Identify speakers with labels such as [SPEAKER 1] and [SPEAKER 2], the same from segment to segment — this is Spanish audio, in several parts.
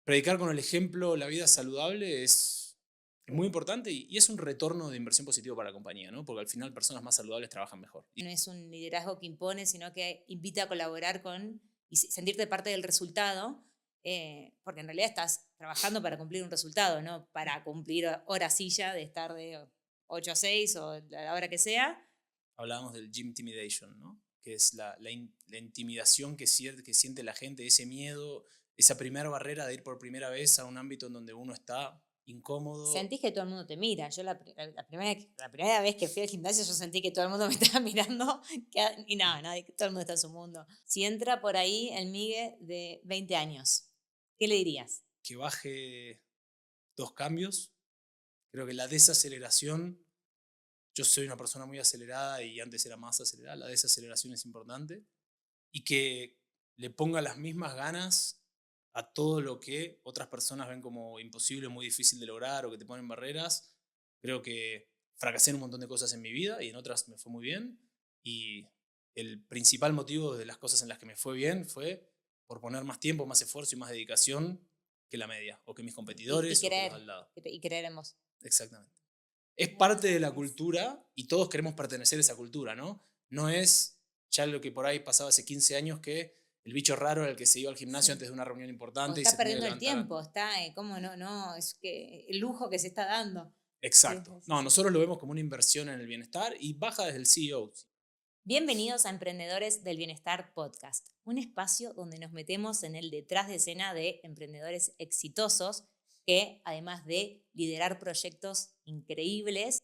[SPEAKER 1] predicar con el ejemplo la vida saludable es muy importante y es un retorno de inversión positivo para la compañía, ¿no? Porque al final personas más saludables trabajan mejor.
[SPEAKER 2] No es un liderazgo que impone, sino que invita a colaborar con y sentirte parte del resultado, porque en realidad estás trabajando para cumplir un resultado, no para cumplir hora silla de estar de 8 a 6 o a la hora que sea.
[SPEAKER 1] Hablábamos del gym intimidation, ¿no? Que es la intimidación que siente la gente, ese miedo, esa primera barrera de ir por primera vez a un ámbito en donde uno está incómodo.
[SPEAKER 2] Sentís que todo el mundo te mira. Yo la primera vez que fui al gimnasio yo sentí que todo el mundo me estaba mirando y nada, nadie, todo el mundo está en su mundo. Si entra por ahí el Migue de 20 años, ¿qué le dirías?
[SPEAKER 1] Que baje dos cambios. Creo que la desaceleración, yo soy una persona muy acelerada y antes era más acelerada, la desaceleración es importante. Y que le ponga las mismas ganas a todo lo que otras personas ven como imposible, muy difícil de lograr o que te ponen barreras. Creo que fracasé en un montón de cosas en mi vida y en otras me fue muy bien. Y el principal motivo de las cosas en las que me fue bien fue por poner más tiempo, más esfuerzo y más dedicación que la media, o que mis
[SPEAKER 2] Y
[SPEAKER 1] competidores, o que los al
[SPEAKER 2] creer,
[SPEAKER 1] lado.
[SPEAKER 2] y creer en vos.
[SPEAKER 1] Exactamente. Es parte de la cultura y todos queremos pertenecer a esa cultura, ¿no? No es ya lo que por ahí pasaba hace 15 años que el bicho raro era el que se iba al gimnasio
[SPEAKER 2] Sí.
[SPEAKER 1] antes de una reunión
[SPEAKER 2] O
[SPEAKER 1] importante y
[SPEAKER 2] está
[SPEAKER 1] se tenía que
[SPEAKER 2] perdiendo el
[SPEAKER 1] levantar.
[SPEAKER 2] tiempo, está, ¿cómo no? No, es que el lujo que se está dando. Sí,
[SPEAKER 1] Exacto.
[SPEAKER 2] sí, sí,
[SPEAKER 1] No,
[SPEAKER 2] sí.
[SPEAKER 1] nosotros lo vemos como una inversión en el bienestar y baja desde el CEO.
[SPEAKER 2] Bienvenidos a Emprendedores del Bienestar Podcast, un espacio donde nos metemos en el detrás de escena de emprendedores exitosos que, además de liderar proyectos increíbles,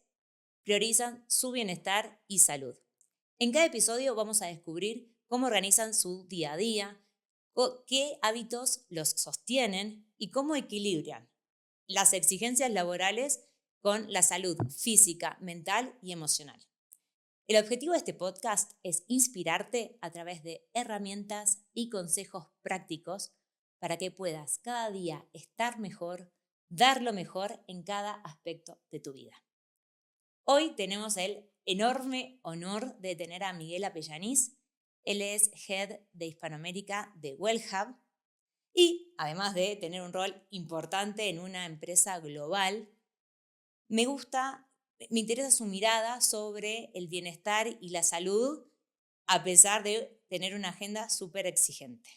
[SPEAKER 2] priorizan su bienestar y salud. En cada episodio vamos a descubrir cómo organizan su día a día, qué hábitos los sostienen y cómo equilibran las exigencias laborales con la salud física, mental y emocional. El objetivo de este podcast es inspirarte a través de herramientas y consejos prácticos para que puedas cada día estar mejor, dar lo mejor en cada aspecto de tu vida. Hoy tenemos el enorme honor de tener a Miguel Apellaniz. Él es Head de Hispanoamérica de WellHub y además de tener un rol importante en una empresa global, me gusta, me interesa su mirada sobre el bienestar y la salud a pesar de tener una agenda súper exigente.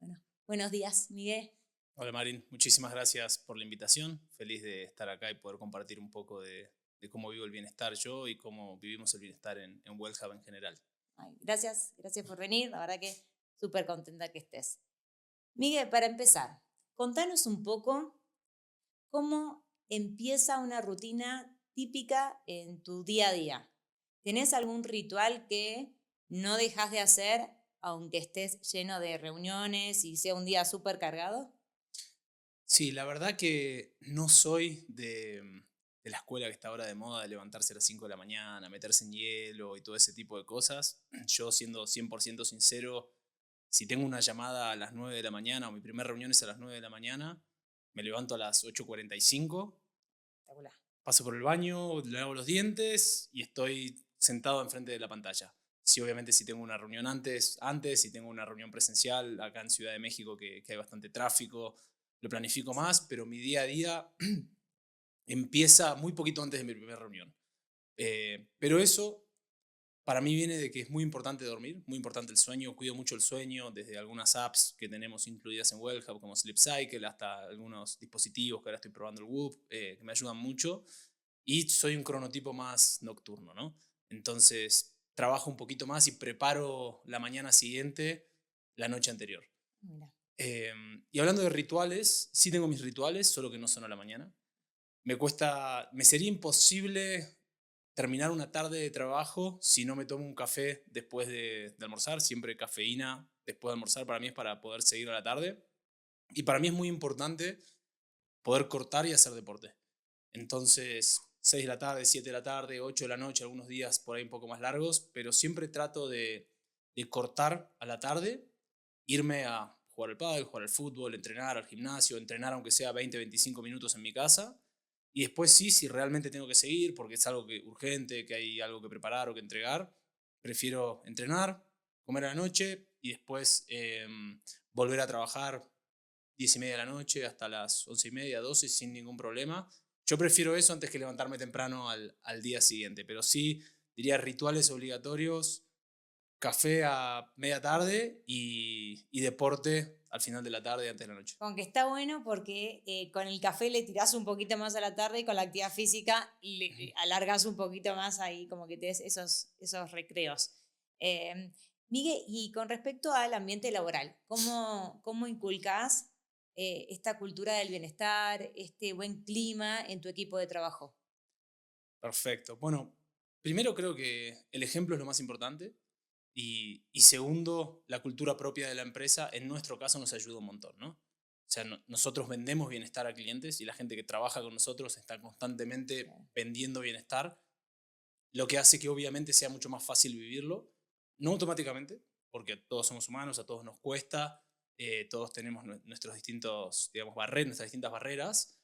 [SPEAKER 2] Bueno, buenos días, Miguel.
[SPEAKER 1] Hola Marín, muchísimas gracias por la invitación. Feliz de estar acá y poder compartir un poco de cómo vivo el bienestar yo y cómo vivimos el bienestar en WellHub en general.
[SPEAKER 2] Ay, gracias por venir. La verdad que súper contenta que estés. Miguel, para empezar, contanos un poco cómo empieza una rutina típica en tu día a día. ¿Tenés algún ritual que no dejas de hacer aunque estés lleno de reuniones y sea un día súper cargado?
[SPEAKER 1] Sí, la verdad que no soy de la escuela que está ahora de moda de levantarse a las 5 de la mañana, meterse en hielo y todo ese tipo de cosas. Yo, siendo 100% sincero, si tengo una llamada a las 9 de la mañana o mi primera reunión es a las 9 de la mañana, me levanto a las 8:45,
[SPEAKER 2] Espectacular.
[SPEAKER 1] paso por el baño, le lavo los dientes y estoy sentado enfrente de la pantalla. Sí, obviamente si tengo una reunión antes, si tengo una reunión presencial acá en Ciudad de México que hay bastante tráfico, lo planifico
[SPEAKER 2] Sí.
[SPEAKER 1] más, pero mi día a día empieza muy poquito antes de mi primera reunión. Pero eso para mí viene de que es muy importante dormir, muy importante el sueño, cuido mucho el sueño, desde algunas apps que tenemos incluidas en WellHub como Sleep Cycle hasta algunos dispositivos que ahora estoy probando el Whoop, que me ayudan mucho. Y soy un cronotipo más nocturno, ¿no? Entonces trabajo un poquito más y preparo la mañana siguiente la noche anterior.
[SPEAKER 2] Mira.
[SPEAKER 1] Y hablando de rituales, sí tengo mis rituales, solo que no son a la mañana. Me sería imposible terminar una tarde de trabajo si no me tomo un café después de almorzar. Siempre cafeína después de almorzar para mí es para poder seguir a la tarde. Y para mí es muy importante poder cortar y hacer deporte. Entonces, 6 de la tarde, 7 de la tarde, 8 de la noche, algunos días por ahí un poco más largos, pero siempre trato de cortar a la tarde, irme a jugar al pádel, jugar al fútbol, entrenar al gimnasio, entrenar aunque sea 20, 25 minutos en mi casa. Y después sí, si realmente tengo que seguir, porque es algo urgente, que hay algo que preparar o que entregar, prefiero entrenar, comer a la noche y después volver a trabajar 10:30 de la noche hasta las 11:30, 12 sin ningún problema. Yo prefiero eso antes que levantarme temprano al día siguiente, pero sí diría rituales obligatorios, café a media tarde y deporte al final de la tarde y antes de la noche.
[SPEAKER 2] Con que está bueno porque con el café le tirás un poquito más a la tarde y con la actividad física le alargas un poquito más ahí, como que te des esos recreos. Eh, Miguel, y con respecto al ambiente laboral, ¿cómo inculcás esta cultura del bienestar, este buen clima en tu equipo de trabajo?
[SPEAKER 1] Perfecto. Bueno, primero creo que el ejemplo es lo más importante y segundo, la cultura propia de la empresa en nuestro caso nos ayuda un montón, ¿no? O sea, nosotros vendemos bienestar a clientes y la gente que trabaja con nosotros está constantemente
[SPEAKER 2] Claro.
[SPEAKER 1] vendiendo bienestar, lo que hace que obviamente sea mucho más fácil vivirlo, no automáticamente, porque todos somos humanos, a todos nos cuesta, todos tenemos nuestros distintos, digamos, nuestras distintas barreras,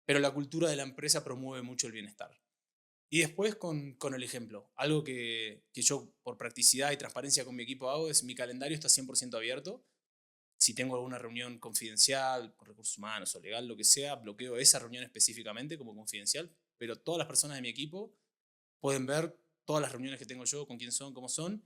[SPEAKER 1] pero la cultura de la empresa promueve mucho el bienestar. Y después con el ejemplo. Algo que yo por practicidad y transparencia con mi equipo hago es mi calendario está 100% abierto. Si tengo alguna reunión confidencial, con recursos humanos o legal, lo que sea, bloqueo esa reunión específicamente como confidencial, pero todas las personas de mi equipo pueden ver todas las reuniones que tengo yo, con quién son, cómo son,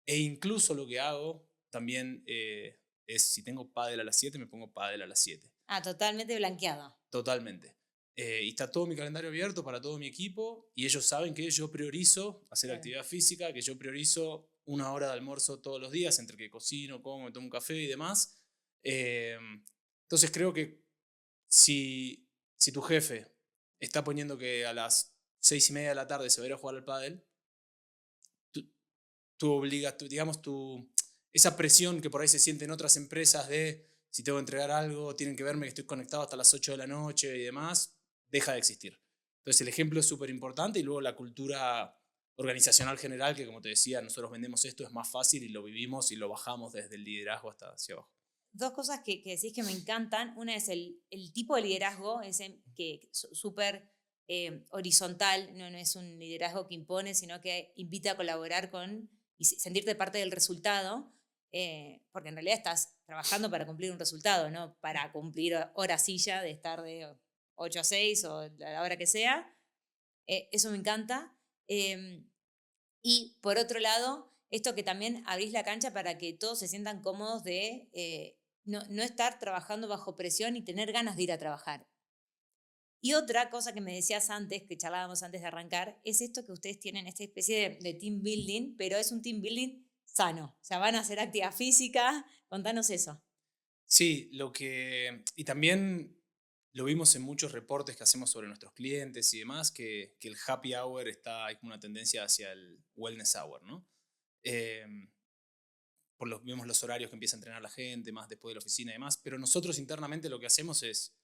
[SPEAKER 1] e incluso lo que hago también es, si tengo pádel a las 7 me pongo pádel a las 7.
[SPEAKER 2] Ah, totalmente blanqueado.
[SPEAKER 1] Totalmente. Y está todo mi calendario abierto para todo mi equipo y ellos saben que yo priorizo hacer
[SPEAKER 2] Claro.
[SPEAKER 1] actividad física, que yo priorizo una hora de almuerzo todos los días, entre que cocino, como, me tomo un café y demás. Eh, entonces creo que si tu jefe está poniendo que a las 6:30 de la tarde se va a ir a jugar al pádel, tú, tú obligas, digamos, esa presión que por ahí se siente en otras empresas de si tengo que entregar algo, tienen que verme que estoy conectado hasta las 8 de la noche y demás, deja de existir. Entonces el ejemplo es súper importante y luego la cultura organizacional general, que como te decía, nosotros vendemos esto, es más fácil y lo vivimos y lo bajamos desde el liderazgo hasta hacia abajo.
[SPEAKER 2] Dos cosas que decís que me encantan. Una es el tipo de liderazgo, ese que súper horizontal, no es un liderazgo que impone, sino que invita a colaborar con y sentirte parte del resultado, porque en realidad estás trabajando para cumplir un resultado, no para cumplir hora silla de estar de 8 a 6 o a la hora que sea. Eso me encanta. Y por otro lado, esto que también abrís la cancha para que todos se sientan cómodos de no estar trabajando bajo presión y tener ganas de ir a trabajar. Y otra cosa que me decías antes, que charlábamos antes de arrancar, es esto que ustedes tienen, esta especie de team building, pero es un team building sano. O sea, van a hacer actividad física. Contanos eso.
[SPEAKER 1] Sí, y también lo vimos en muchos reportes que hacemos sobre nuestros clientes y demás, que el happy hour hay como una tendencia hacia el wellness hour, ¿no? Em, vemos los horarios que empieza a entrenar la gente, más después de la oficina y demás, pero nosotros internamente lo que hacemos es,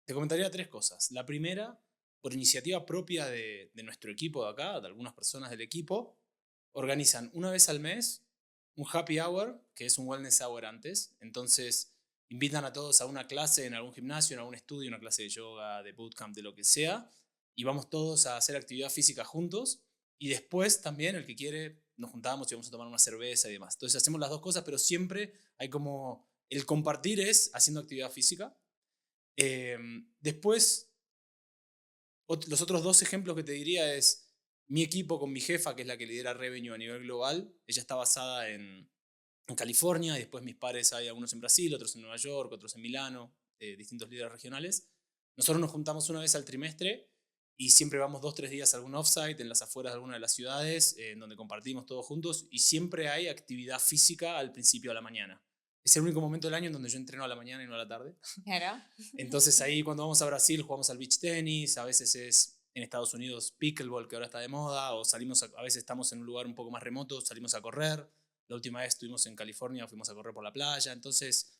[SPEAKER 1] te comentaría tres cosas. La primera, por iniciativa propia de nuestro equipo de acá, de algunas personas del equipo, organizan una vez al mes un happy hour, que es un wellness hour antes. Entonces, invitan a todos a una clase en algún gimnasio, en algún estudio, una clase de yoga, de bootcamp, de lo que sea, y vamos todos a hacer actividad física juntos. Y después también, el que quiere, nos juntamos y vamos a tomar una cerveza y demás. Entonces, hacemos las dos cosas, pero siempre hay como el compartir es haciendo actividad física. Después, los otros dos ejemplos que te diría es mi equipo con mi jefa, que es la que lidera revenue a nivel global. Ella está basada en California y después mis pares hay algunos en Brasil, otros en Nueva York, otros en Milano, distintos líderes regionales. Nosotros nos juntamos una vez al trimestre y siempre vamos 2 o 3 días a algún offsite en las afueras de alguna de las ciudades en donde compartimos todos juntos y siempre hay actividad física al principio de la mañana. Es el único momento del año en donde yo entreno a la mañana y no a la tarde.
[SPEAKER 2] Claro.
[SPEAKER 1] Entonces ahí cuando vamos a Brasil jugamos al beach tenis, a veces es en Estados Unidos pickleball, que ahora está de moda, o salimos a veces estamos en un lugar un poco más remoto, salimos a correr. La última vez estuvimos en California, fuimos a correr por la playa, entonces,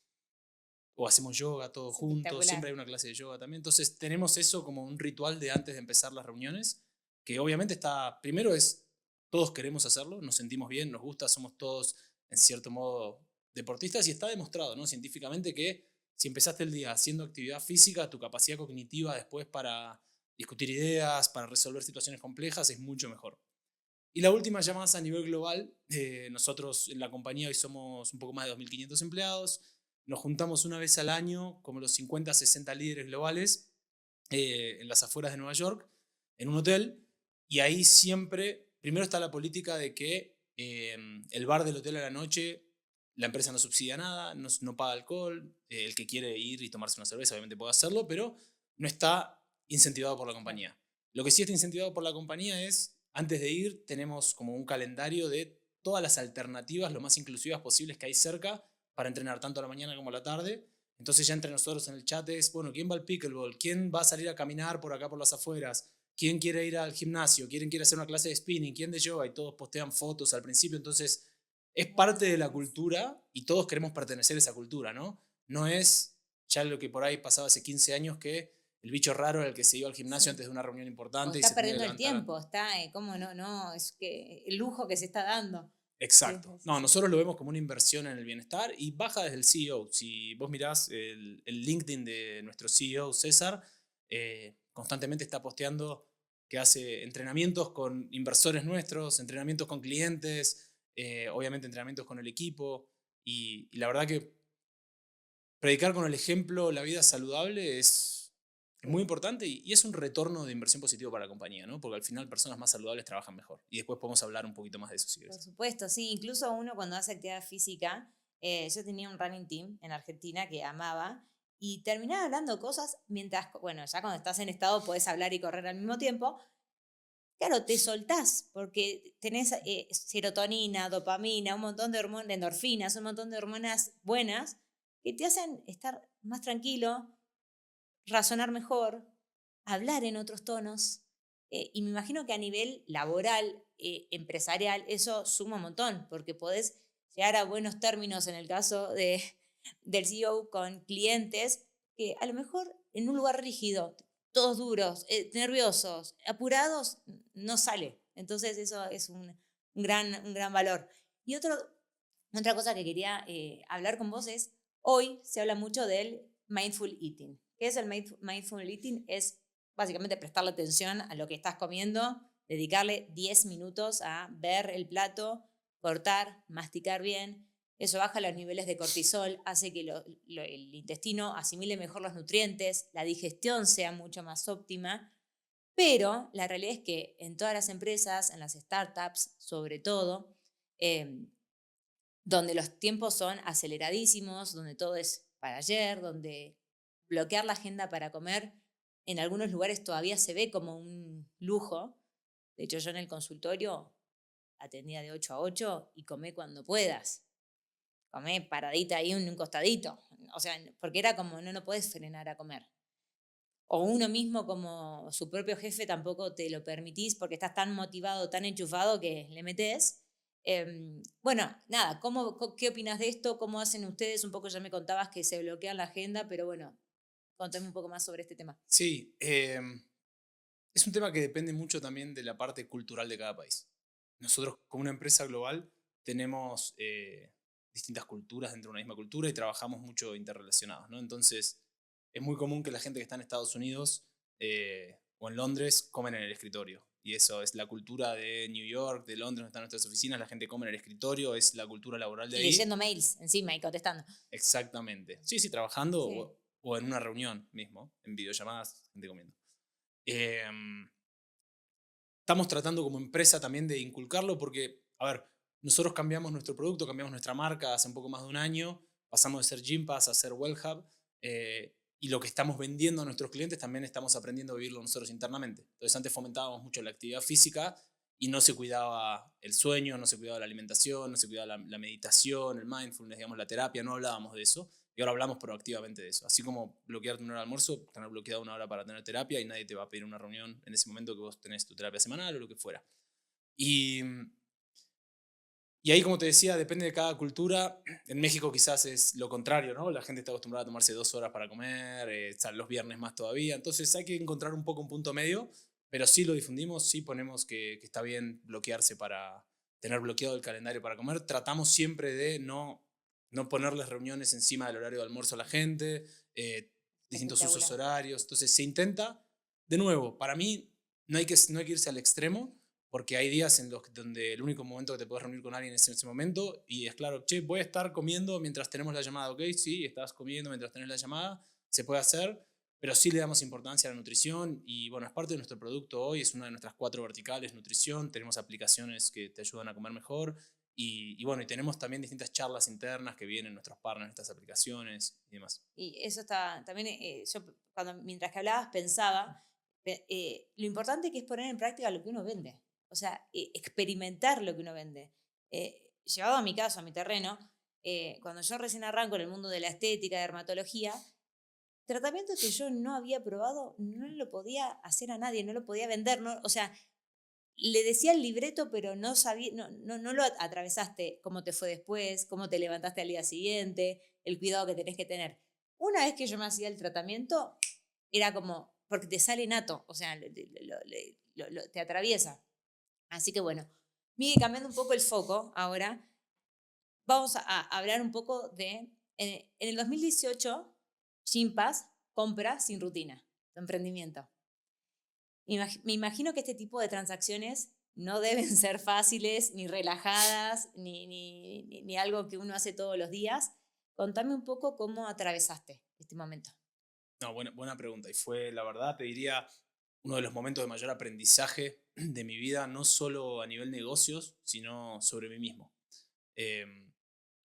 [SPEAKER 1] o hacemos yoga todos
[SPEAKER 2] Es
[SPEAKER 1] juntos,
[SPEAKER 2] espectacular.
[SPEAKER 1] siempre hay una clase de yoga también. Entonces tenemos eso como un ritual de antes de empezar las reuniones, que obviamente primero es, todos queremos hacerlo, nos sentimos bien, nos gusta, somos todos en cierto modo deportistas y está demostrado, ¿no? Científicamente que si empezaste el día haciendo actividad física, tu capacidad cognitiva después para discutir ideas, para resolver situaciones complejas es mucho mejor. Y la última ya más a nivel global, nosotros en la compañía hoy somos un poco más de 2.500 empleados, nos juntamos una vez al año, como los 50, 60 líderes globales, en las afueras de Nueva York, en un hotel, y ahí siempre, primero está la política de que el bar del hotel a la noche, la empresa no subsidia nada, no paga alcohol, el que quiere ir y tomarse una cerveza obviamente puede hacerlo, pero no está incentivado por la compañía. Lo que sí está incentivado por la compañía es, antes de ir, tenemos como un calendario de todas las alternativas, lo más inclusivas posibles que hay cerca, para entrenar tanto a la mañana como a la tarde. Entonces ya entre nosotros en el chat es, bueno, ¿quién va al pickleball? ¿Quién va a salir a caminar por acá por las afueras? ¿Quién quiere ir al gimnasio? ¿Quién quiere hacer una clase de spinning? ¿Quién de yoga? Y todos postean fotos al principio. Entonces es parte de la cultura y todos queremos pertenecer a esa cultura, ¿no? No es ya lo que por ahí pasaba hace 15 años que el bicho raro era el que se iba al gimnasio antes de una reunión
[SPEAKER 2] O
[SPEAKER 1] importante y
[SPEAKER 2] está
[SPEAKER 1] se tenía que
[SPEAKER 2] perdiendo el
[SPEAKER 1] levantar.
[SPEAKER 2] tiempo, está, ¿cómo no? No, es que el lujo que se está dando. Sí,
[SPEAKER 1] Exacto.
[SPEAKER 2] sí,
[SPEAKER 1] No,
[SPEAKER 2] sí.
[SPEAKER 1] nosotros lo vemos como una inversión en el bienestar y baja desde el CEO. Si vos mirás el LinkedIn de nuestro CEO, César, constantemente está posteando que hace entrenamientos con inversores nuestros, entrenamientos con clientes, obviamente entrenamientos con el equipo. Y la verdad que predicar con el ejemplo la vida saludable es muy importante y es un retorno de inversión positivo para la compañía, ¿no? Porque al final personas más saludables trabajan mejor. Y después podemos hablar un poquito más de eso si
[SPEAKER 2] Por
[SPEAKER 1] quieres.
[SPEAKER 2] supuesto, sí. Incluso uno cuando hace actividad física, yo tenía un running team en Argentina que amaba y terminaba hablando cosas mientras, bueno, ya cuando estás en estado podés hablar y correr al mismo tiempo. Claro, te soltás porque tenés serotonina, dopamina, un montón de hormonas, endorfinas, un montón de hormonas buenas que te hacen estar más tranquilo, razonar mejor, hablar en otros tonos. Y me imagino que a nivel laboral, empresarial, eso suma un montón, porque podés llegar a buenos términos en el caso del CEO con clientes que a lo mejor en un lugar rígido, todos duros, nerviosos, apurados, no sale. Entonces eso es un gran valor. Y otra cosa que quería hablar con vos es, hoy se habla mucho del mindful eating. ¿Qué es el mindful eating? Es básicamente prestarle atención a lo que estás comiendo, dedicarle 10 minutos a ver el plato, cortar, masticar bien. Eso baja los niveles de cortisol, hace que el intestino asimile mejor los nutrientes, la digestión sea mucho más óptima. Pero la realidad es que en todas las empresas, en las startups sobre todo, eh, donde los tiempos son aceleradísimos, donde todo es para ayer, donde bloquear la agenda para comer en algunos lugares todavía se ve como un lujo. De hecho, yo en el consultorio atendía de 8 a 8 y comé cuando puedas. Comé paradita ahí en un costadito. O sea, porque era como, no puedes frenar a comer. O uno mismo como su propio jefe tampoco te lo permitís porque estás tan motivado, tan enchufado que le metes. Bueno, nada, ¿qué opinas de esto? ¿Cómo hacen ustedes? Un poco ya me contabas que se bloquean la agenda, pero bueno, contame un poco más sobre este tema.
[SPEAKER 1] Sí, es un tema que depende mucho también de la parte cultural de cada país. Nosotros, como una empresa global, tenemos distintas culturas dentro de una misma cultura y trabajamos mucho interrelacionados, ¿no? Entonces, es muy común que la gente que está en Estados Unidos o en Londres comen en el escritorio. Y eso es la cultura de New York, de Londres, donde están nuestras oficinas, la gente come en el escritorio, es la cultura laboral de
[SPEAKER 2] Y
[SPEAKER 1] ahí.
[SPEAKER 2] leyendo mails encima y contestando.
[SPEAKER 1] Exactamente. Sí, sí, trabajando
[SPEAKER 2] Sí.
[SPEAKER 1] o en una reunión mismo, en videollamadas, gente comiendo. Em, Estamos tratando como empresa también de inculcarlo porque, a ver, nosotros cambiamos nuestro producto, cambiamos nuestra marca hace un poco más de un año, pasamos de ser Gympass a ser Wellhub, y lo que estamos vendiendo a nuestros clientes también estamos aprendiendo a vivirlo nosotros internamente. Entonces antes fomentábamos mucho la actividad física y no se cuidaba el sueño, no se cuidaba la alimentación, no se cuidaba la meditación, el mindfulness, digamos, la terapia, no hablábamos de eso. Y ahora hablamos proactivamente de eso. Así como bloquearte una hora de almuerzo, tener bloqueada una hora para tener terapia y nadie te va a pedir una reunión en ese momento que vos tenés tu terapia semanal o lo que fuera. Y, y ahí, como te decía, depende de cada cultura. En México quizás es lo contrario, ¿no? La gente está acostumbrada a tomarse 2 horas para comer, los viernes más todavía. Entonces hay que encontrar un poco un punto medio, pero sí lo difundimos, sí ponemos que está bien bloquearse para tener bloqueado el calendario para comer. Tratamos siempre de no ponerles reuniones encima del horario de almuerzo a la gente, distintos usos
[SPEAKER 2] Espectacular.
[SPEAKER 1] horarios. Entonces se intenta, de nuevo, para mí no hay que irse al extremo, porque hay días donde el único momento que te puedes reunir con alguien es en ese momento y es claro, che, voy a estar comiendo mientras tenemos la llamada, ¿ok? Sí, estás comiendo mientras tenés la llamada, se puede hacer, pero sí le damos importancia a la nutrición y bueno, es parte de nuestro producto hoy, es una de nuestras 4 verticales, nutrición, tenemos aplicaciones que te ayudan a comer mejor y bueno, y tenemos también distintas charlas internas que vienen nuestros partners, estas aplicaciones y demás.
[SPEAKER 2] Y eso está, también yo mientras que hablabas pensaba, lo importante que es poner en práctica lo que uno vende, o sea, experimentar lo que uno vende. Llevado a mi caso, a mi terreno, cuando yo recién arranco en el mundo de la estética, de dermatología, tratamientos que yo no había probado, no lo podía hacer a nadie, no lo podía vender, no, o sea, le decía el libreto, pero no sabía, no lo atravesaste cómo te fue después, cómo te levantaste al día siguiente, el cuidado que tenés que tener. Una vez que yo me hacía el tratamiento, era como, porque te sale nato, o sea, te atraviesa. Así que bueno, Miguel, cambiando un poco el foco ahora, vamos a hablar un poco de, en el 2018, Gympass compra Sin Rutina, tu emprendimiento. Me imagino que este tipo de transacciones no deben ser fáciles, ni relajadas, ni algo que uno hace todos los días. Contame un poco cómo atravesaste este momento.
[SPEAKER 1] No, buena pregunta. Y fue, la verdad, te diría, uno de los momentos de mayor aprendizaje de mi vida, no solo a nivel negocios, sino sobre mí mismo.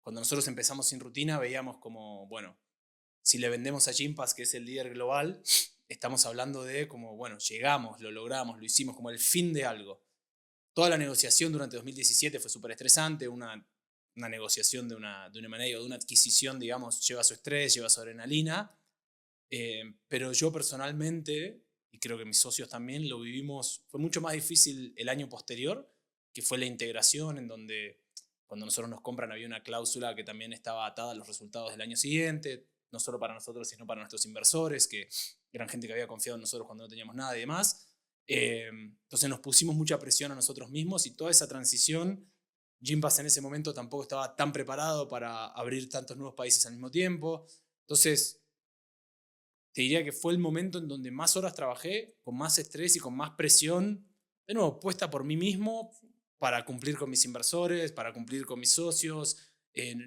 [SPEAKER 1] Cuando nosotros empezamos Sin Rutina, veíamos como, bueno, si le vendemos a Gympass, que es el líder global, estamos hablando de como, bueno, llegamos, lo logramos, lo hicimos, como el fin de algo. Toda la negociación durante 2017 fue súper estresante, una negociación de una M&A o de una adquisición, digamos, lleva su estrés, lleva su adrenalina, pero yo personalmente, y creo que mis socios también, lo vivimos, fue mucho más difícil el año posterior, que fue la integración, en donde cuando nosotros nos compran había una cláusula que también estaba atada a los resultados del año siguiente, no solo para nosotros, sino para nuestros inversores, que eran gente que había confiado en nosotros cuando no teníamos nada y demás. Entonces nos pusimos mucha presión a nosotros mismos y toda esa transición, Gympass en ese momento tampoco estaba tan preparado para abrir tantos nuevos países al mismo tiempo. Entonces, te diría que fue el momento en donde más horas trabajé, con más estrés y con más presión, de nuevo, puesta por mí mismo para cumplir con mis inversores, para cumplir con mis socios,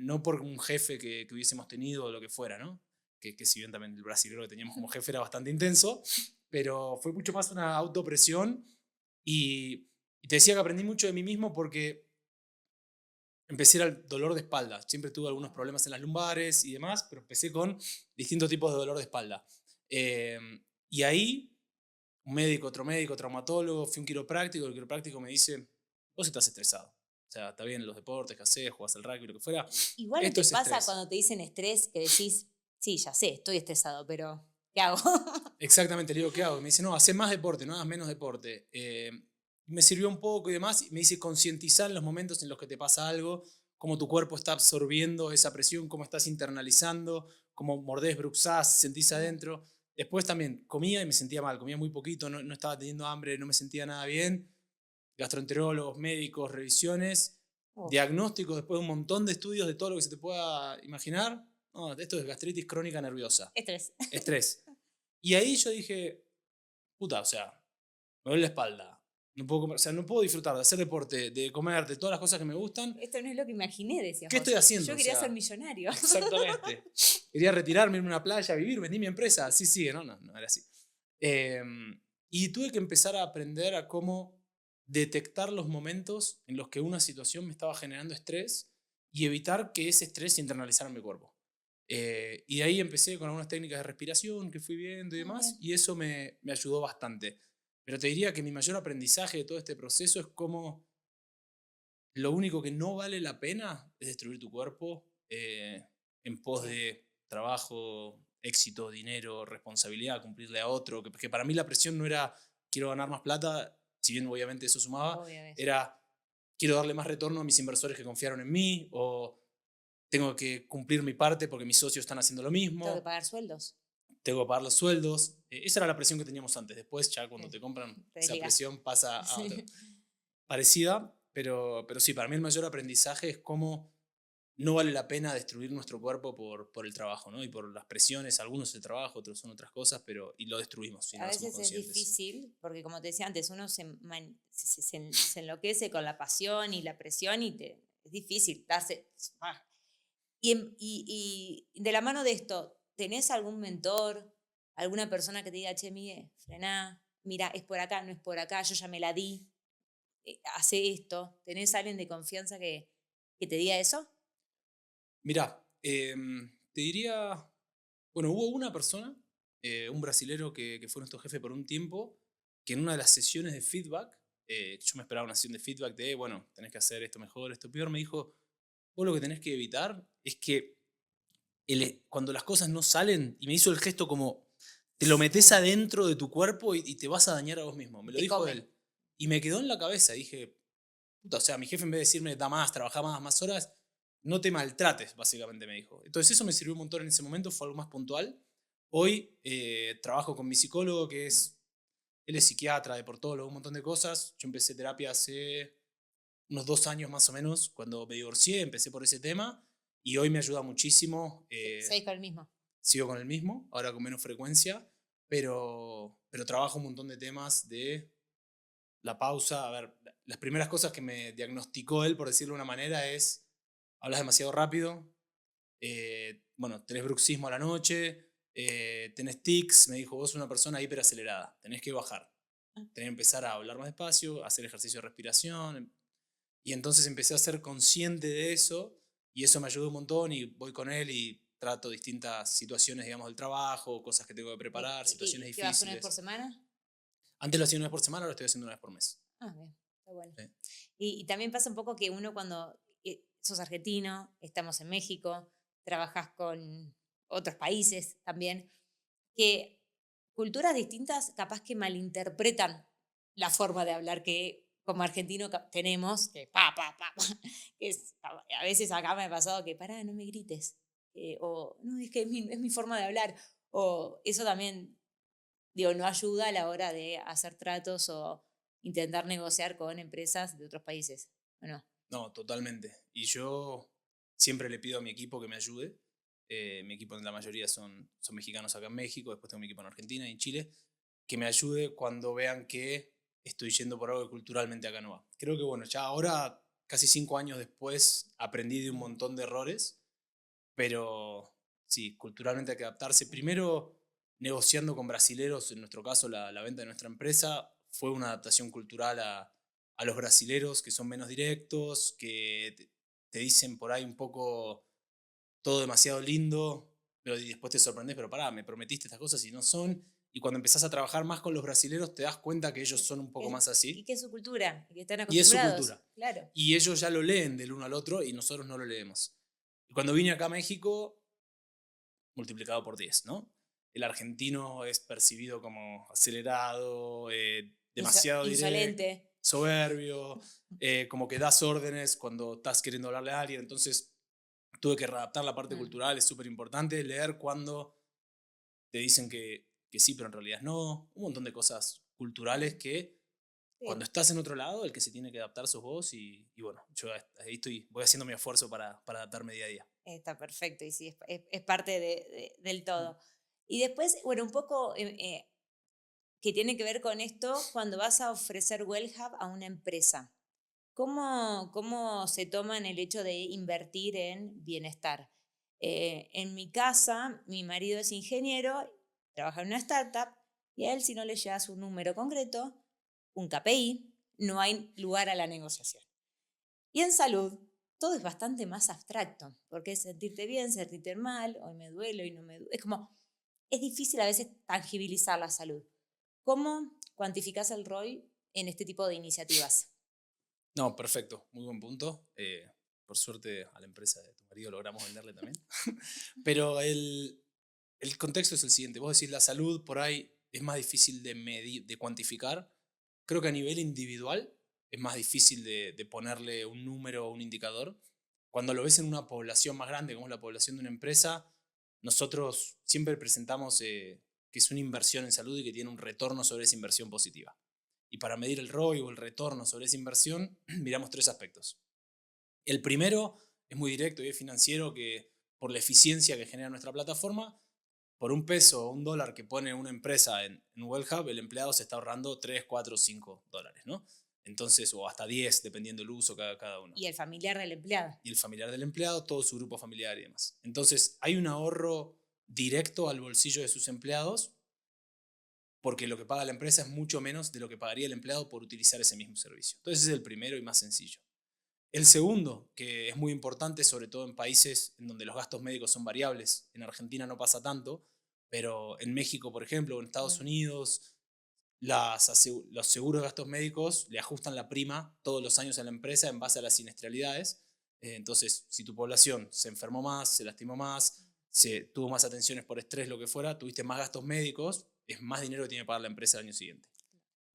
[SPEAKER 1] no por un jefe que hubiésemos tenido o lo que fuera, ¿no? Que si bien también el brasilero que teníamos como jefe era bastante intenso, pero fue mucho más una autopresión y te decía que aprendí mucho de mí mismo porque empecé el dolor de espalda. Siempre tuve algunos problemas en las lumbares y demás, pero empecé con distintos tipos de dolor de espalda. Y ahí, un médico, otro médico, traumatólogo, fui a un quiropráctico, el quiropráctico me dice, vos estás estresado. O sea, está bien los deportes que haces, jugás al rugby, lo que fuera.
[SPEAKER 2] Igual no
[SPEAKER 1] Esto
[SPEAKER 2] te
[SPEAKER 1] es
[SPEAKER 2] pasa
[SPEAKER 1] estrés.
[SPEAKER 2] cuando te dicen estrés que decís, sí, ya sé, estoy estresado, pero ¿qué hago?
[SPEAKER 1] Exactamente, le digo, ¿qué hago? Me dice, no, hacé más deporte, no hagas menos deporte. Me sirvió un poco y demás. Y me dice, concientizar en los momentos en los que te pasa algo, cómo tu cuerpo está absorbiendo esa presión, cómo estás internalizando, cómo mordés, bruxás, sentís adentro. Después también comía y me sentía mal, comía muy poquito, no estaba teniendo hambre, no me sentía nada bien. Gastroenterólogos, médicos, revisiones,
[SPEAKER 2] Uf,
[SPEAKER 1] diagnósticos, después de un montón de estudios de todo lo que se te pueda imaginar. No, esto es gastritis crónica nerviosa,
[SPEAKER 2] estrés.
[SPEAKER 1] estrés. Y ahí yo dije, puta, o sea, me duele la espalda, no puedo comer, o sea, no puedo disfrutar de hacer deporte, de comer, de todas las cosas que me gustan.
[SPEAKER 2] Esto no es lo que imaginé, decías
[SPEAKER 1] ¿Qué
[SPEAKER 2] vos.
[SPEAKER 1] estoy haciendo?
[SPEAKER 2] Yo
[SPEAKER 1] O
[SPEAKER 2] quería ser
[SPEAKER 1] sea,
[SPEAKER 2] millonario.
[SPEAKER 1] exactamente. Quería retirarme, irme a una playa, vivir, vendí mi empresa, así sigue, no era así. Y tuve que empezar a aprender a cómo detectar los momentos en los que una situación me estaba generando estrés y evitar que ese estrés se internalizara en mi cuerpo. Y de ahí empecé con algunas técnicas de respiración que fui viendo y
[SPEAKER 2] Ah,
[SPEAKER 1] demás,
[SPEAKER 2] bien.
[SPEAKER 1] y eso me ayudó bastante. Pero te diría que mi mayor aprendizaje de todo este proceso es cómo lo único que no vale la pena es destruir tu cuerpo en pos
[SPEAKER 2] Bien,
[SPEAKER 1] de trabajo, éxito, dinero, responsabilidad, cumplirle a otro. Que para mí la presión no era quiero ganar más plata, si bien obviamente eso sumaba,
[SPEAKER 2] obvio eso.
[SPEAKER 1] era quiero darle más retorno a mis inversores que confiaron en mí o tengo que cumplir mi parte porque mis socios están haciendo lo
[SPEAKER 2] Tengo que
[SPEAKER 1] mismo,
[SPEAKER 2] pagar sueldos.
[SPEAKER 1] tengo que pagar los sueldos. Esa era la presión que teníamos antes. Después ya cuando
[SPEAKER 2] Sí,
[SPEAKER 1] te compran,
[SPEAKER 2] te
[SPEAKER 1] esa
[SPEAKER 2] desligás.
[SPEAKER 1] presión pasa a otra.
[SPEAKER 2] Sí.
[SPEAKER 1] Parecida, pero sí, para mí el mayor aprendizaje es cómo no vale la pena destruir nuestro cuerpo por el trabajo, ¿no? Y por las presiones, algunos es el trabajo, otros son otras cosas, y lo destruimos si no
[SPEAKER 2] A
[SPEAKER 1] lo hacemos
[SPEAKER 2] veces es
[SPEAKER 1] conscientes.
[SPEAKER 2] difícil, porque como te decía antes, uno se enloquece con la pasión y la presión es difícil darse. Y de la mano de esto, ¿tenés algún mentor, alguna persona que te diga, che, Miguel, frená, mira, es por acá, no es por acá, yo ya me la di, hace esto? ¿Tenés alguien de confianza que te diga eso?
[SPEAKER 1] Mirá, te diría, bueno, hubo una persona, un brasilero que fue nuestro jefe por un tiempo, que en una de las sesiones de feedback, yo me esperaba una sesión de feedback de, bueno, tenés que hacer esto mejor, esto peor, me dijo, vos lo que tenés que evitar es que cuando las cosas no salen, y me hizo el gesto como, te lo metes
[SPEAKER 2] Sí,
[SPEAKER 1] adentro de tu cuerpo y te vas a dañar a vos mismo. Me lo
[SPEAKER 2] te
[SPEAKER 1] dijo
[SPEAKER 2] come.
[SPEAKER 1] él. Y me quedó en la cabeza. Dije, puta, o sea, mi jefe en vez de decirme, da más, trabaja más horas, no te maltrates, básicamente me dijo. Entonces eso me sirvió un montón en ese momento, fue algo más puntual. Hoy trabajo con mi psicólogo, él es psiquiatra, deportólogo, un montón de cosas. Yo empecé terapia hace unos 2 años más o menos, cuando me divorcié, empecé por ese tema y hoy me ayuda muchísimo.
[SPEAKER 2] Seguís con el mismo.
[SPEAKER 1] Sigo con el mismo, ahora con menos frecuencia, pero trabajo un montón de temas de la pausa. A ver, las primeras cosas que me diagnosticó él, por decirlo de una manera, es, hablas demasiado rápido, bueno, tenés bruxismo a la noche, tenés tics, me dijo, vos sos una persona hiperacelerada, tenés que bajar,
[SPEAKER 2] Ah,
[SPEAKER 1] tenés que empezar a hablar más despacio, hacer ejercicio de respiración, y entonces empecé a ser consciente de eso y eso me ayudó un montón y voy con él y trato distintas situaciones, digamos, del trabajo, cosas que tengo que
[SPEAKER 2] bien.
[SPEAKER 1] preparar, situaciones
[SPEAKER 2] ¿Y qué vas una vez por
[SPEAKER 1] difíciles.
[SPEAKER 2] semana?
[SPEAKER 1] Antes lo hacía una vez por semana, ahora lo estoy haciendo una vez por mes.
[SPEAKER 2] Ah, bien, está bueno.
[SPEAKER 1] Sí.
[SPEAKER 2] Y también pasa un poco que uno cuando sos argentino, estamos en México, trabajas con otros países también, que culturas distintas capaz que malinterpretan la forma de hablar que como argentino tenemos, que pa, que a veces acá me ha pasado que pará, no me grites, o no, es que es mi forma de hablar, o eso también, digo, no ayuda a la hora de hacer tratos o intentar negociar con empresas de otros países, ¿o no?
[SPEAKER 1] No, totalmente. Y yo siempre le pido a mi equipo que me ayude. Mi equipo, la mayoría son mexicanos acá en México, después tengo mi equipo en Argentina y en Chile, que me ayude cuando vean que estoy yendo por algo que culturalmente acá no va. Creo que, bueno, ya ahora, casi 5 años después, aprendí de un montón de errores, pero sí, culturalmente hay que adaptarse. Primero, negociando con brasileros, en nuestro caso la venta de nuestra empresa, fue una adaptación cultural a los brasileros, que son menos directos, que te dicen por ahí un poco todo demasiado lindo, pero después te sorprendes, pero pará, me prometiste estas cosas y no son. Y cuando empezás a trabajar más con los brasileros, te das cuenta que ellos son un poco más
[SPEAKER 2] Y
[SPEAKER 1] así.
[SPEAKER 2] que es su cultura, y que están
[SPEAKER 1] Y es su
[SPEAKER 2] acostumbrados,
[SPEAKER 1] cultura.
[SPEAKER 2] claro.
[SPEAKER 1] Y ellos ya lo leen del uno al otro y nosotros no lo leemos. Y cuando vine acá a México, multiplicado por 10, ¿no? El argentino es percibido como acelerado, demasiado directo,
[SPEAKER 2] Insolente.
[SPEAKER 1] soberbio, como que das órdenes cuando estás queriendo hablarle a alguien. Entonces tuve que readaptar la parte
[SPEAKER 2] Mm,
[SPEAKER 1] cultural, es súper importante leer cuando te dicen que sí, pero en realidad no. Un montón de cosas culturales
[SPEAKER 2] mm.
[SPEAKER 1] que cuando
[SPEAKER 2] Sí,
[SPEAKER 1] estás en otro lado, el que se tiene que adaptar sos vos y bueno, yo ahí voy haciendo mi esfuerzo para adaptarme día a día.
[SPEAKER 2] está perfecto y sí, es parte del
[SPEAKER 1] Mm.
[SPEAKER 2] todo. Y después, bueno, un poco que tiene que ver con esto cuando vas a ofrecer Wellhub a una empresa. ¿Cómo se toman el hecho de invertir en bienestar? En mi casa, mi marido es ingeniero, trabaja en una startup y a él si no le llegas un número concreto, un KPI, no hay lugar a la negociación. Y en salud, todo es bastante más abstracto, porque es sentirte bien, sentirte mal, hoy me duele, hoy no me duele. Es como, es difícil a veces tangibilizar la salud. ¿Cómo cuantificas el ROI en este tipo de iniciativas?
[SPEAKER 1] No, perfecto, muy buen punto. Por suerte a la empresa de tu marido logramos venderle también. Pero el contexto es el siguiente. Vos decís, la salud por ahí es más difícil de medir, de cuantificar. Creo que a nivel individual es más difícil de ponerle un número o un indicador. Cuando lo ves en una población más grande, como es la población de una empresa, nosotros siempre presentamos que es una inversión en salud y que tiene un retorno sobre esa inversión positiva. Y para medir el ROI o el retorno sobre esa inversión, miramos tres aspectos. El primero es muy directo y es financiero, que por la eficiencia que genera nuestra plataforma, por $1 o $1 que pone una empresa en Wellhub, el empleado se está ahorrando 3, 4, $5, ¿no? Entonces, o hasta 10, dependiendo del uso cada uno.
[SPEAKER 2] Y el familiar del empleado.
[SPEAKER 1] Y el familiar del empleado, todo su grupo familiar y demás. Entonces, hay un ahorro directo al bolsillo de sus empleados, porque lo que paga la empresa es mucho menos de lo que pagaría el empleado por utilizar ese mismo servicio. Entonces, ese es el primero y más sencillo. El segundo, que es muy importante, sobre todo en países en donde los gastos médicos son variables. En Argentina no pasa tanto, pero en México, por ejemplo, o en Estados Unidos, los seguros de gastos médicos le ajustan la prima todos los años a la empresa en base a las siniestralidades. Entonces, si tu población se enfermó más, se lastimó más, se tuvo más atenciones por estrés, lo que fuera, tuviste más gastos médicos, es más dinero que tiene que pagar la empresa el año siguiente.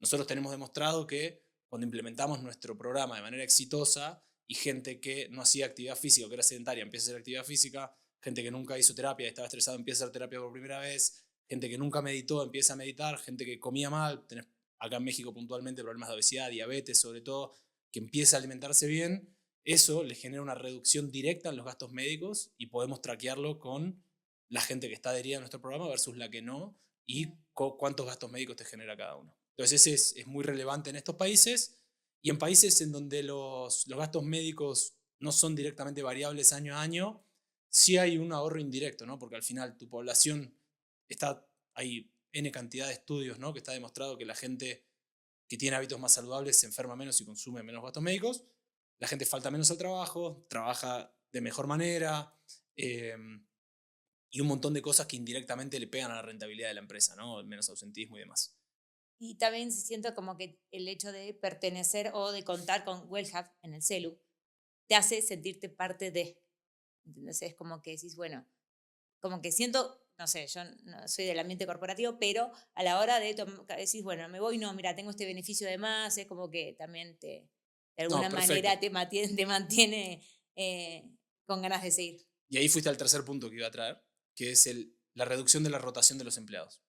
[SPEAKER 1] Nosotros tenemos demostrado que cuando implementamos nuestro programa de manera exitosa y gente que no hacía actividad física o que era sedentaria empieza a hacer actividad física, gente que nunca hizo terapia y estaba estresado empieza a hacer terapia por primera vez, gente que nunca meditó empieza a meditar, gente que comía mal, tenés acá en México puntualmente problemas de obesidad, diabetes sobre todo, que empieza a alimentarse bien, eso le genera una reducción directa en los gastos médicos y podemos traquearlo con la gente que está adherida a nuestro programa versus la que no y cuántos gastos médicos te genera cada uno. Entonces ese es muy relevante en estos países, y en países en donde los gastos médicos no son directamente variables año a año, sí hay un ahorro indirecto, ¿no? Porque al final tu población hay N cantidad de estudios, ¿no? Que está demostrado que la gente que tiene hábitos más saludables se enferma menos y consume menos gastos médicos, la gente falta menos al trabajo, trabaja de mejor manera, eh, y un montón de cosas que indirectamente le pegan a la rentabilidad de la empresa, ¿no? Menos ausentismo y demás.
[SPEAKER 2] Y también siento como que el hecho de pertenecer o de contar con Wellhub en el celu te hace sentirte parte de. ¿Entendés? Es como que decís, bueno, como que siento, no sé, yo no soy del ambiente corporativo, pero a la hora de decís, bueno, me voy, no, mira, tengo este beneficio de más, es como que también de
[SPEAKER 1] No,
[SPEAKER 2] alguna
[SPEAKER 1] perfecto.
[SPEAKER 2] manera te mantiene con ganas de seguir.
[SPEAKER 1] Y ahí fuiste al tercer punto que iba a traer, que es la reducción de la rotación de los empleados.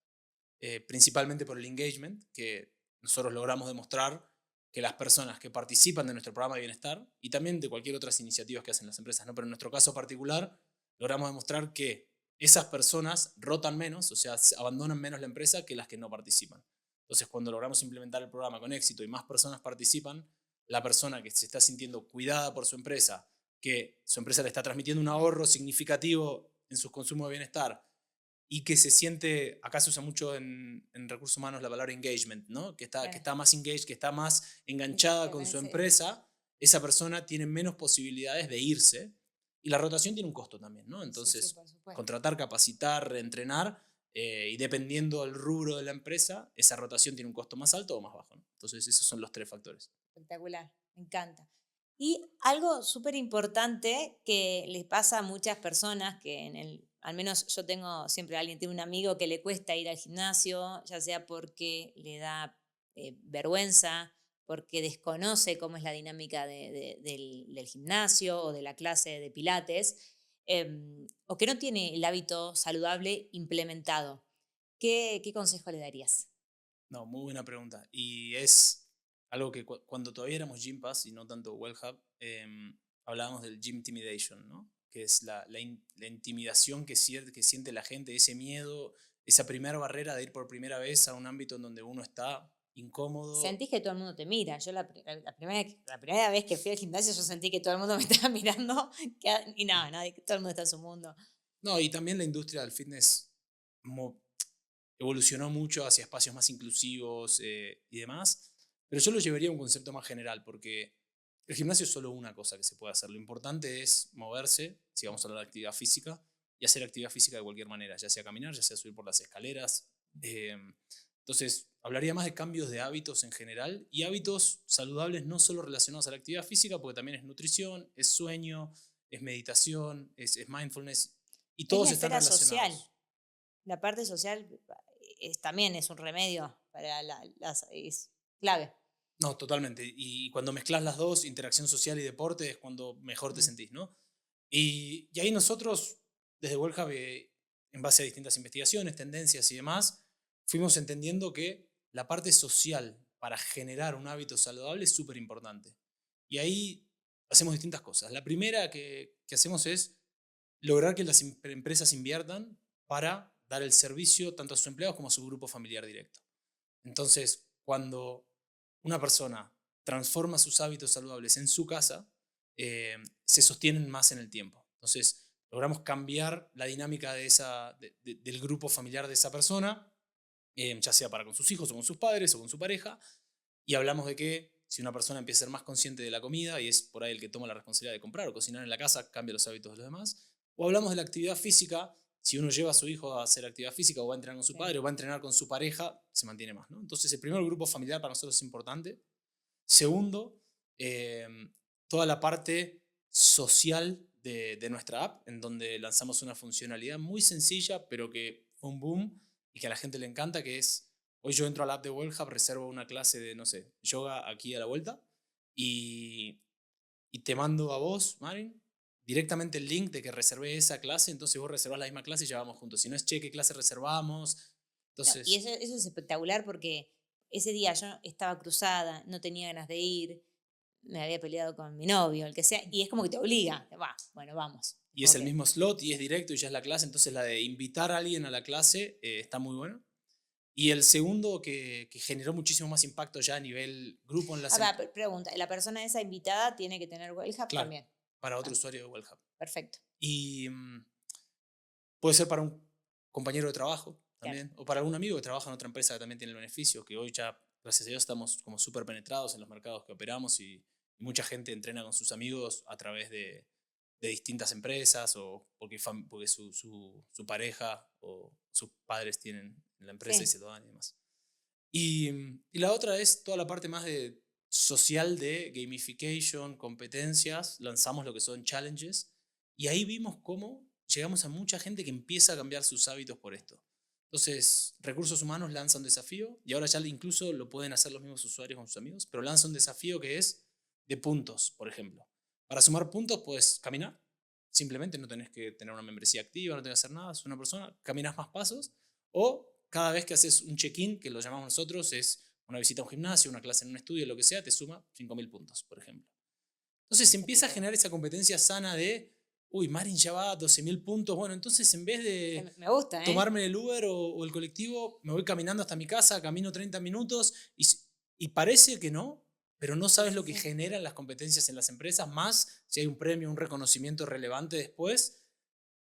[SPEAKER 1] Principalmente por el engagement, que nosotros logramos demostrar que las personas que participan de nuestro programa de bienestar, y también de cualquier otras iniciativas que hacen las empresas, ¿no? Pero en nuestro caso particular, logramos demostrar que esas personas rotan menos, o sea, abandonan menos la empresa que las que no participan. Entonces, cuando logramos implementar el programa con éxito y más personas participan, la persona que se está sintiendo cuidada por su empresa, que su empresa le está transmitiendo un ahorro significativo en sus consumos de bienestar, y que se siente, acá se usa mucho en recursos humanos la palabra engagement, ¿no? Que
[SPEAKER 2] Claro.
[SPEAKER 1] está más engaged, que está más enganchada con su empresa, esa persona tiene menos posibilidades de irse, y la rotación tiene un costo también, ¿no?
[SPEAKER 2] Sí, sí,
[SPEAKER 1] Entonces,
[SPEAKER 2] por supuesto.
[SPEAKER 1] contratar, capacitar, reentrenar, y dependiendo del rubro de la empresa, esa rotación tiene un costo más alto o más bajo, ¿no? Entonces, esos son los tres factores.
[SPEAKER 2] Espectacular, me encanta. Y algo súper importante que les pasa a muchas personas, que al menos yo tengo siempre alguien, tiene un amigo que le cuesta ir al gimnasio, ya sea porque le da vergüenza, porque desconoce cómo es la dinámica del gimnasio o de la clase de pilates, o que no tiene el hábito saludable implementado. ¿Qué consejo le darías?
[SPEAKER 1] No, muy buena pregunta. Y es algo que cuando todavía éramos Gympass y no tanto Wellhub, hablábamos del Gym Intimidation, ¿no? Que es la intimidación que siente la gente, ese miedo, esa primera barrera de ir por primera vez a un ámbito en donde uno está incómodo.
[SPEAKER 2] Sentís que todo el mundo te mira. Yo la primera vez que fui al gimnasio yo sentí que todo el mundo me estaba mirando y no, nadie, que todo el mundo está en su mundo.
[SPEAKER 1] No, y también la industria del fitness mo- evolucionó mucho hacia espacios más inclusivos, y demás, pero yo lo llevaría a un concepto más general, porque el gimnasio es solo una cosa que se puede hacer. Lo importante es moverse, si vamos a hablar de actividad física, y hacer actividad física de cualquier manera, ya sea caminar, ya sea subir por las escaleras. eh, entonces, hablaría más de cambios de hábitos en general, y hábitos saludables no solo relacionados a la actividad física, porque también es nutrición, es sueño, es meditación, es mindfulness, y
[SPEAKER 2] Es
[SPEAKER 1] todos
[SPEAKER 2] la
[SPEAKER 1] están
[SPEAKER 2] esfera social.
[SPEAKER 1] relacionados.
[SPEAKER 2] La parte social también es un remedio para es clave.
[SPEAKER 1] No, totalmente. Y cuando mezclas las dos, interacción social y deporte, es cuando mejor te
[SPEAKER 2] Mm.
[SPEAKER 1] sentís, ¿no? Y ahí nosotros, desde Wellhub, en base a distintas investigaciones, tendencias y demás, fuimos entendiendo que la parte social para generar un hábito saludable es súper importante. Y ahí hacemos distintas cosas. La primera que hacemos es lograr que las empresas inviertan para dar el servicio tanto a sus empleados como a su grupo familiar directo. Entonces, cuando una persona transforma sus hábitos saludables en su casa, se sostienen más en el tiempo. Entonces, logramos cambiar la dinámica del grupo familiar de esa persona, ya sea para con sus hijos o con sus padres o con su pareja, y hablamos de que si una persona empieza a ser más consciente de la comida y es por ahí el que toma la responsabilidad de comprar o cocinar en la casa, cambia los hábitos de los demás. O hablamos de la actividad física, si uno lleva a su hijo a hacer actividad física o va a entrenar con su padre o va a entrenar con su pareja, se mantiene más, ¿no? Entonces, el primer grupo familiar para nosotros es importante. Segundo, eh, toda la parte social de nuestra app, en donde lanzamos una funcionalidad muy sencilla, pero que fue un boom y que a la gente le encanta, que es, hoy yo entro a la app de WellHub, reservo una clase de, no sé, yoga aquí a la vuelta, y, y te mando a vos, Marin, directamente el link de que reservé esa clase, entonces vos reservás la misma clase y ya vamos juntos. Si no es, che, ¿qué clase reservamos?
[SPEAKER 2] No, y
[SPEAKER 1] Entonces,
[SPEAKER 2] eso es espectacular porque ese día yo estaba cruzada, no tenía ganas de ir, me había peleado con mi novio, el que sea, y es como que te obliga, va, bueno, vamos.
[SPEAKER 1] y es
[SPEAKER 2] Como
[SPEAKER 1] el
[SPEAKER 2] que,
[SPEAKER 1] mismo slot y es directo y ya es la clase, entonces la de invitar a alguien a la clase está muy buena. Y el segundo que generó muchísimo más impacto ya a nivel grupo en las...
[SPEAKER 2] pregunta, ¿la persona esa invitada tiene que tener WellHub
[SPEAKER 1] Claro,
[SPEAKER 2] también?
[SPEAKER 1] para otro
[SPEAKER 2] Ah,
[SPEAKER 1] usuario de WellHub.
[SPEAKER 2] perfecto,
[SPEAKER 1] Y puede ser para un compañero de trabajo
[SPEAKER 2] claro.
[SPEAKER 1] también, o para algún amigo que trabaja en otra empresa que también tiene el beneficio, que hoy ya, gracias a Dios, estamos como súper penetrados en los mercados que operamos y mucha gente entrena con sus amigos a través de distintas empresas o porque su pareja o sus padres tienen la empresa y
[SPEAKER 2] Sí,
[SPEAKER 1] se lo dan y demás. Y la otra es toda la parte más de social de gamification, competencias, lanzamos lo que son challenges y ahí vimos cómo llegamos a mucha gente que empieza a cambiar sus hábitos por esto. Entonces, Recursos Humanos lanza un desafío y ahora ya incluso lo pueden hacer los mismos usuarios con sus amigos, pero lanza un desafío que es de puntos, por ejemplo. Para sumar puntos puedes caminar, simplemente no tenés que tener una membresía activa, no tenés que hacer nada, es una persona, caminas más pasos o cada vez que haces un check-in, que lo llamamos nosotros, es una visita a un gimnasio, una clase en un estudio, lo que sea, te suma 5.000 puntos, por ejemplo. Entonces se empieza a
[SPEAKER 2] espectacular.
[SPEAKER 1] generar esa competencia sana de, uy, Marin ya va a 12.000 puntos, bueno, entonces en vez de
[SPEAKER 2] Me gusta, ¿eh?
[SPEAKER 1] tomarme el Uber o el colectivo, me voy caminando hasta mi casa, camino 30 minutos y parece que no, pero no
[SPEAKER 2] Sí,
[SPEAKER 1] sabes
[SPEAKER 2] sí,
[SPEAKER 1] lo que
[SPEAKER 2] sí.
[SPEAKER 1] generan las competencias en las empresas, más si hay un premio, un reconocimiento relevante después,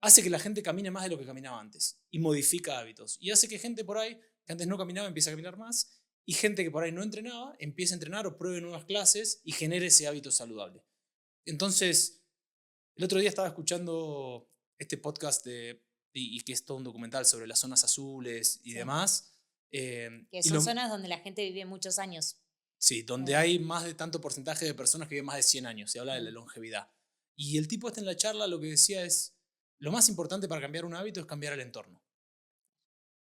[SPEAKER 1] hace que la gente camine más de lo que caminaba antes y modifica hábitos. Y hace que gente por ahí que antes no caminaba empiece a caminar más y gente que por ahí no entrenaba empiece a entrenar o pruebe nuevas clases y genere ese hábito saludable. Entonces, el otro día estaba escuchando este podcast y que es todo un documental sobre las zonas azules y
[SPEAKER 2] Sí.
[SPEAKER 1] demás.
[SPEAKER 2] Que
[SPEAKER 1] Y
[SPEAKER 2] son zonas donde la gente vive muchos años.
[SPEAKER 1] sí, donde hay más de tanto porcentaje de personas que viven más de 100 años. Se habla de la
[SPEAKER 2] Mm.
[SPEAKER 1] longevidad. Y el tipo este en la charla lo que decía es, lo más importante para cambiar un hábito es cambiar el entorno.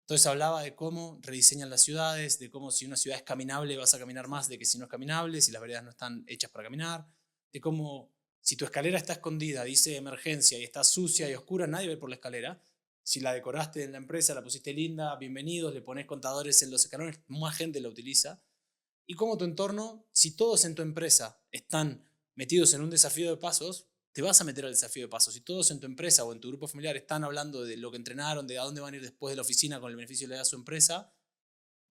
[SPEAKER 1] Entonces hablaba de cómo rediseñan las ciudades, de cómo si una ciudad es caminable vas a caminar más de que si no es caminable, si las veredas no están hechas para caminar, de cómo si tu escalera está escondida, dice emergencia y está sucia y oscura, nadie va a ir por la escalera. Si la decoraste en la empresa, la pusiste linda, bienvenidos, le pones contadores en los escalones, más gente la utiliza. Y cómo tu entorno, si todos en tu empresa están metidos en un desafío de pasos, te vas a meter al desafío de pasos. Si todos en tu empresa o en tu grupo familiar están hablando de lo que entrenaron, de a dónde van a ir después de la oficina con el beneficio que le da a su empresa,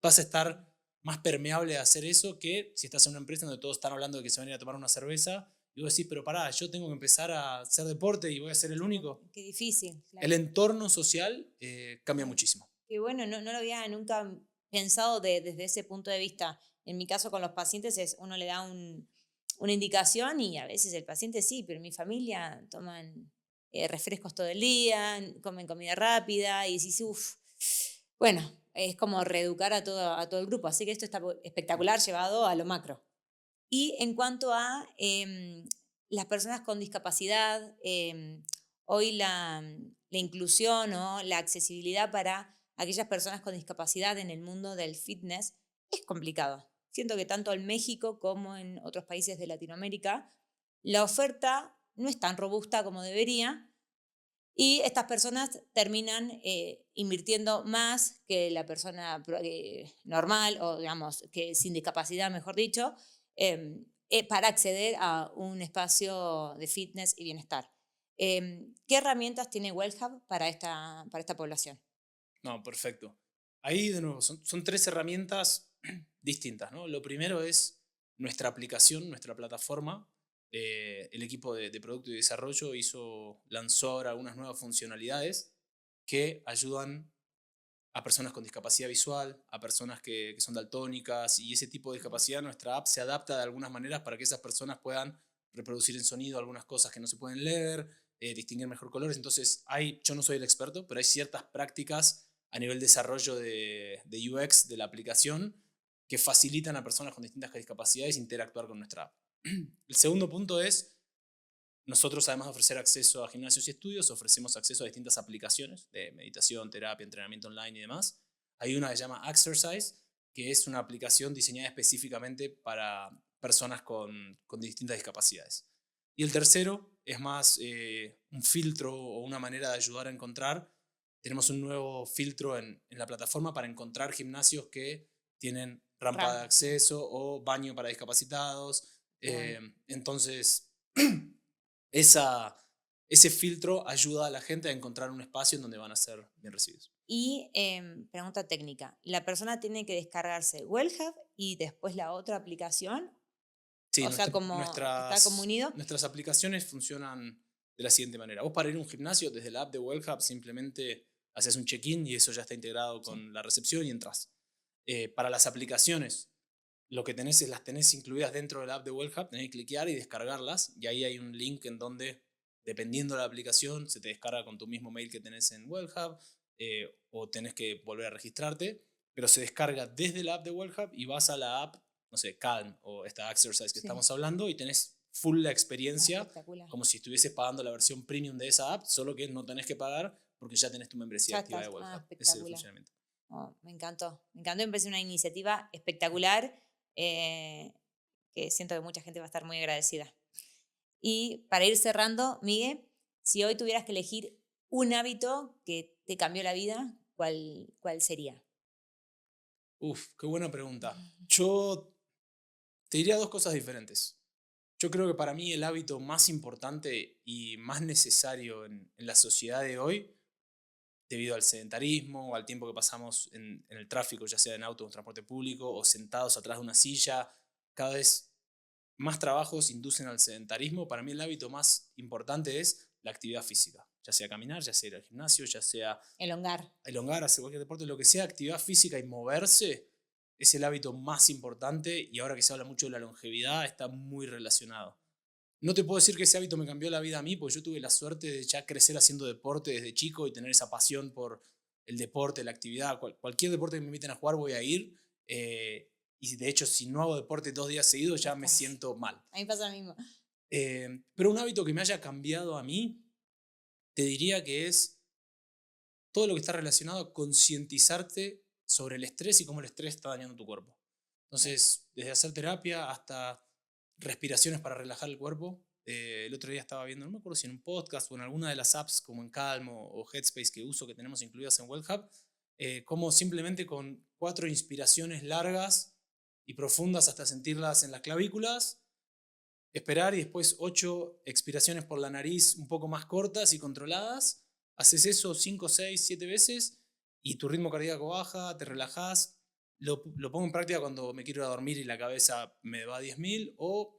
[SPEAKER 1] vas a estar más permeable a hacer eso que si estás en una empresa donde todos están hablando de que se van a ir a tomar una cerveza y vos decís, pero pará, yo tengo que empezar a hacer deporte y voy a ser el único.
[SPEAKER 2] Qué difícil,
[SPEAKER 1] El
[SPEAKER 2] claro.
[SPEAKER 1] entorno social cambia
[SPEAKER 2] Claro.
[SPEAKER 1] muchísimo.
[SPEAKER 2] Que bueno, no lo había nunca pensado desde ese punto de vista. En mi caso con los pacientes es uno le da una indicación y a veces el paciente sí, pero en mi familia toman refrescos todo el día, comen comida rápida y decís, uff, bueno, es como reeducar a todo el grupo. Así que esto está espectacular llevado a lo macro. Y en cuanto a las personas con discapacidad, hoy la inclusión o la accesibilidad para aquellas personas con discapacidad en el mundo del fitness es complicado. Siento que tanto en México como en otros países de Latinoamérica la oferta no es tan robusta como debería y estas personas terminan invirtiendo más que la persona normal o digamos que sin discapacidad, mejor dicho, para acceder a un espacio de fitness y bienestar. ¿Qué herramientas tiene WellHub para esta población?
[SPEAKER 1] No, perfecto. Ahí de nuevo, son tres herramientas distintas, ¿no? Lo primero es nuestra aplicación, nuestra plataforma. El equipo de producto y desarrollo lanzó ahora algunas nuevas funcionalidades que ayudan a personas con discapacidad visual, a personas que son daltónicas y ese tipo de discapacidad. Nuestra app se adapta de algunas maneras para que esas personas puedan reproducir en sonido algunas cosas que no se pueden leer, distinguir mejor colores. Entonces, yo no soy el experto, pero hay ciertas prácticas a nivel desarrollo de UX de la aplicación que facilitan a personas con distintas discapacidades interactuar con nuestra app. El segundo punto es, nosotros, además de ofrecer acceso a gimnasios y estudios, ofrecemos acceso a distintas aplicaciones de meditación, terapia, entrenamiento online y demás. Hay una que se llama Exercise, que es una aplicación diseñada específicamente para personas con distintas discapacidades. Y el tercero es más un filtro o una manera de ayudar a encontrar. Tenemos un nuevo filtro en la plataforma para encontrar gimnasios que tienen rampa de
[SPEAKER 2] Rampas, bien.
[SPEAKER 1] acceso o baño para discapacitados.
[SPEAKER 2] Qué bueno.
[SPEAKER 1] Entonces, ese filtro ayuda a la gente a encontrar un espacio en donde van a ser bien recibidos.
[SPEAKER 2] Y pregunta técnica, ¿la persona tiene que descargarse WellHub y después la otra aplicación?
[SPEAKER 1] Sí,
[SPEAKER 2] O sea, como está como unido.
[SPEAKER 1] nuestras aplicaciones funcionan de la siguiente manera. Vos para ir a un gimnasio desde la app de WellHub simplemente haces un check-in y eso ya está integrado
[SPEAKER 2] Sí.
[SPEAKER 1] con la recepción y entras. Para las aplicaciones, lo que tenés es las tenés incluidas dentro de la app de WellHub, tenés que cliquear y descargarlas y ahí hay un link en donde, dependiendo de la aplicación, se te descarga con tu mismo mail que tenés en WellHub o tenés que volver a registrarte, pero se descarga desde la app de WellHub y vas a la app, no sé, Calm o esta Exercise que
[SPEAKER 2] Sí,
[SPEAKER 1] estamos hablando y tenés full la
[SPEAKER 2] ah,
[SPEAKER 1] experiencia
[SPEAKER 2] espectacular.
[SPEAKER 1] como si estuvieses pagando la versión premium de esa app, solo que no tenés que pagar porque ya tenés tu membresía
[SPEAKER 2] Ya
[SPEAKER 1] activa de
[SPEAKER 2] estás, ah,
[SPEAKER 1] WellHub. Ese es el
[SPEAKER 2] espectacular.
[SPEAKER 1] funcionamiento.
[SPEAKER 2] Oh, me encantó, me encantó, me parece una iniciativa espectacular eh, que siento que mucha gente va a estar muy agradecida. Y para ir cerrando, Miguel, si hoy tuvieras que elegir un hábito que te cambió la vida, ¿cuál sería?
[SPEAKER 1] Uf, qué buena pregunta. Yo te diría dos cosas diferentes. Yo creo que para mí el hábito más importante y más necesario en la sociedad de hoy, debido al sedentarismo o al tiempo que pasamos en el tráfico, ya sea en auto o en transporte público, o sentados atrás de una silla, cada vez más trabajos inducen al sedentarismo. Para mí el hábito más importante es la actividad física, ya sea caminar, ya sea ir al gimnasio, ya sea
[SPEAKER 2] Elongar.
[SPEAKER 1] elongar, hacer cualquier deporte, lo que sea, actividad física y moverse es el hábito más importante y ahora que se habla mucho de la longevidad está muy relacionado. No te puedo decir que ese hábito me cambió la vida a mí, porque yo tuve la suerte de ya crecer haciendo deporte desde chico y tener esa pasión por el deporte, la actividad. Cualquier deporte que me inviten a jugar voy a ir. Y de hecho, si no hago deporte 2 días seguidos, ya me
[SPEAKER 2] Estás.
[SPEAKER 1] siento mal.
[SPEAKER 2] A mí pasa lo mismo.
[SPEAKER 1] Pero un hábito que me haya cambiado a mí, te diría que es todo lo que está relacionado a concientizarte sobre el estrés y cómo el estrés está dañando tu cuerpo.
[SPEAKER 2] Bien.
[SPEAKER 1] Entonces, desde hacer terapia hasta respiraciones para relajar el cuerpo. El otro día estaba viendo, no me acuerdo si en un podcast o en alguna de las apps como en Calm o Headspace que uso, que tenemos incluidas en WellHub, como simplemente con 4 inspiraciones largas y profundas hasta sentirlas en las clavículas, esperar y después 8 expiraciones por la nariz un poco más cortas y controladas. Haces eso 5, 6, 7 veces y tu ritmo cardíaco baja, te relajás. Lo pongo en práctica cuando me quiero ir a dormir y la cabeza me va a 10.000. O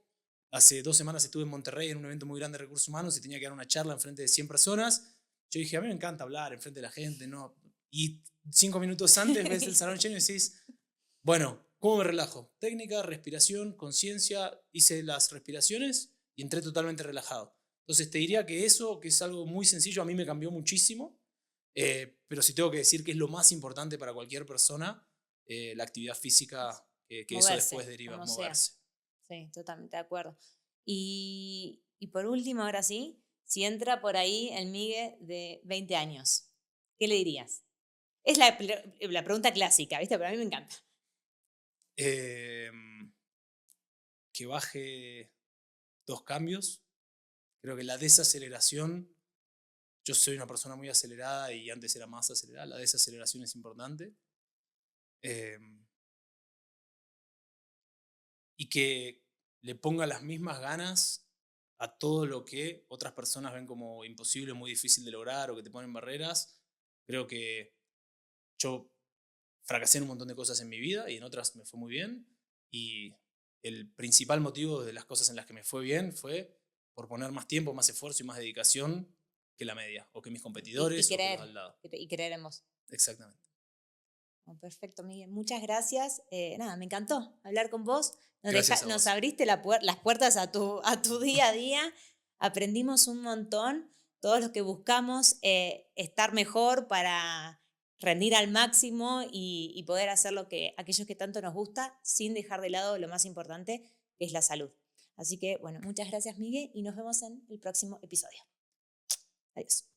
[SPEAKER 1] hace 2 semanas estuve en Monterrey en un evento muy grande de recursos humanos y tenía que dar una charla enfrente de 100 personas. Yo dije, a mí me encanta hablar enfrente de la gente, ¿no? Y 5 minutos antes ves el salón lleno y decís, bueno, ¿cómo me relajo? Técnica, respiración, conciencia, hice las respiraciones y entré totalmente relajado. Entonces te diría que eso, que es algo muy sencillo, a mí me cambió muchísimo, pero si tengo que decir que es lo más importante para cualquier persona, la actividad física, que eso después
[SPEAKER 2] Moverse,
[SPEAKER 1] deriva,
[SPEAKER 2] como sea.
[SPEAKER 1] moverse.
[SPEAKER 2] Sí, totalmente de acuerdo. Y por último, ahora sí, si entra por ahí el Migue de 20 años, ¿qué le dirías? Es la pregunta clásica, ¿viste? Pero a mí me encanta.
[SPEAKER 1] Em, que baje 2 cambios. Creo que la desaceleración, yo soy una persona muy acelerada y antes era más acelerada, la desaceleración es importante. Em, y que le ponga las mismas ganas a todo lo que otras personas ven como imposible, muy difícil de lograr o que te ponen barreras. Creo que yo fracasé en un montón de cosas en mi vida y en otras me fue muy bien. Y el principal motivo de las cosas en las que me fue bien fue por poner más tiempo, más esfuerzo y más dedicación que la media, o que mis competidores, o que los de al lado.
[SPEAKER 2] Y creer en vos.
[SPEAKER 1] Exactamente.
[SPEAKER 2] Oh, perfecto, Miguel. Muchas gracias. Nada, me encantó hablar con vos.
[SPEAKER 1] Gracias a
[SPEAKER 2] Nos
[SPEAKER 1] vos.
[SPEAKER 2] abriste las puertas a tu día a día. Aprendimos un montón. Todos los que buscamos estar mejor para rendir al máximo y poder hacer aquellos que tanto nos gusta, sin dejar de lado lo más importante, que es la salud. Así que, bueno, muchas gracias, Miguel, y nos vemos en el próximo episodio. Adiós.